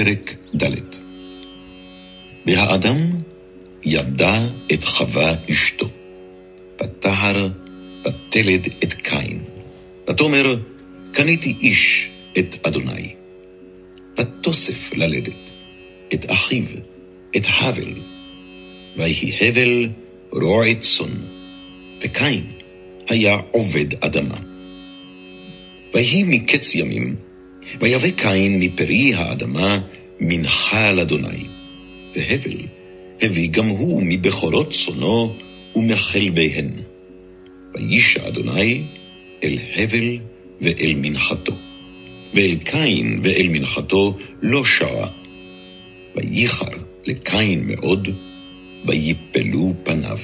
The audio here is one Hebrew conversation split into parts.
פרק ד'. והאדם ידע את חווה אשתו, ותהר ותלד את קין. ותאמר, קניתי איש את אדוני. ותוסף ללדת את אחיו, את הבל. ויהי הבל רועה צאן, וקין היה עובד אדמה. ויהי מקץ ימים, ויבא קין מפרי האדמה מנחה לאדוני, והבל הביא גם הוא מבכורות צאנו ומחלביהן. וישע אדוני אל הבל ואל מנחתו, ואל קין ואל מנחתו לא שעה. וייחר לקין מאוד, ויפלו פניו.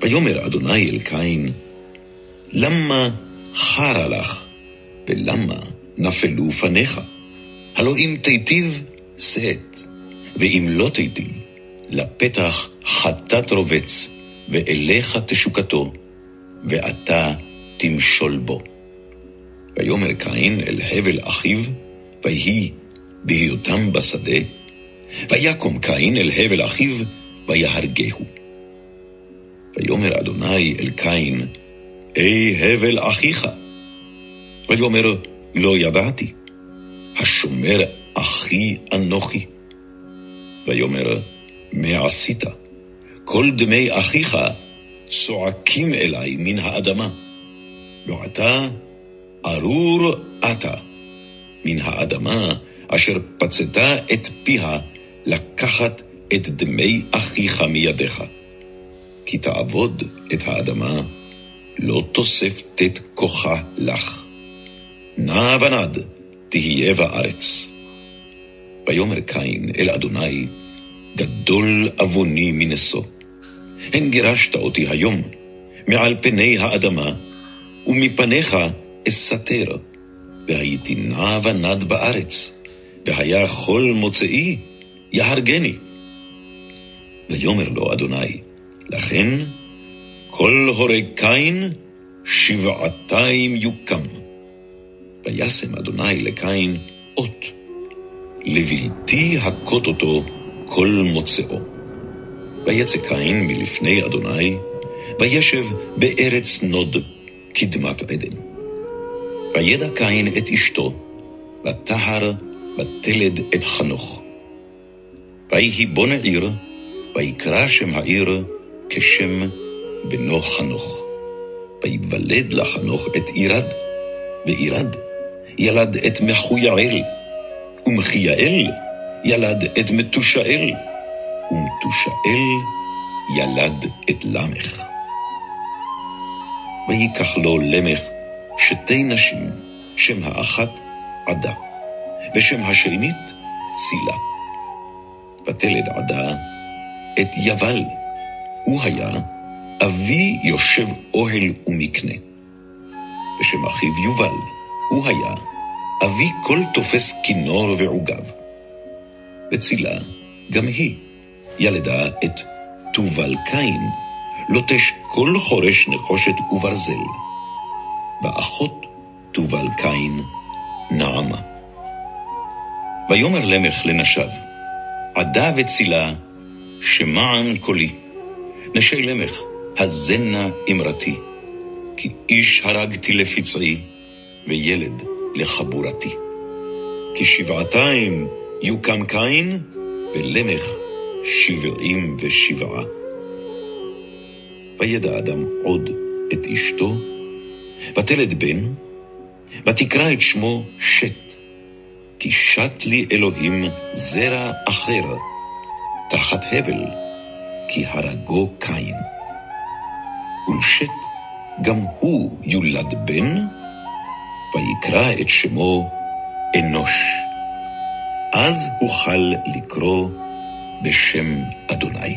ויאמר אדוני אל קין, למה חרה לך, ולמה נפלו פניך? הלא אם תיטיב שאת, ואם לא תיטיב, לפתח חטאת רובץ, ואליך תשוקתו, ואתה תמשול בו. ויאמר קין אל הבל אחיו, ויהי בהיותם בשדה, ויקום קין אל הבל אחיו, ויהרגהו. ויאמר אדוני אל קין, הבל אחיך. ויאמר, לא ידעתי, השומר אחי אנוכי. ויאמר, מה עשית? כל דמי אחיך צועקים אליי מן האדמה, ועתה ארור אתה מן האדמה, אשר פצתה את פיה לקחת את דמי אחיך מידיך. כי תעבוד את האדמה, לא תוסף תת כוחה לך. נע ונד תהיה בארץ. ויאמר קין אל אדוני, גדול עווני מנשוא. הן גירשת אותי היום מעל פני האדמה, ומפניך אסתר, והייתי נע ונד בארץ, והיה כל מוצאי יהרגני. ויאמר לו אדוני, לכן כל הורג קין 7 יוקם. וישם אדוני לקין אות, לבלתי הכות אותו כל מוצאו. ויצא קין מלפני אדוני, וישב בארץ נוד קדמת עדן. וידע קין את אשתו, ותהר ותלד את חנוך. ויהי בון עיר, ויקרא שם העיר כשם בנו חנוך. ויוולד לחנוך את ירד, וירד ילד את מחויעל, ומחייעל ילד את מתושאל, ומתושאל ילד את למך. ויקח לו למך 2 נשים, שם האחת עדה, ושם השנית צילה. ותלד עדה את יבל, הוא היה אבי יושב אוהל ומקנה. ושם אחיו יובל, הוא היה אבי כל תופס כינור ועוגב. וצילה גם היא ילדה את תובל קין, לוטש כל חורש נחושת וברזל. ואחות תובל קין נעמה. ויאמר למך לנשיו, עדה וצילה שמען קולי. נשי למך, הזנה אמרתי, כי איש הרגתי לפצעי, וילד לחבורתי. כי 7 יוקם קין, ולמך 77. וידע אדם עוד את אשתו, ותלד בן, ותקרא את שמו שת, כי שת לי אלוהים זרע אחר, תחת הבל, כי הרגו קין. ולשת גם הוא יולד בן, ויקרא את שמו אנוש. אז אוכל לקרוא בשם אדוני.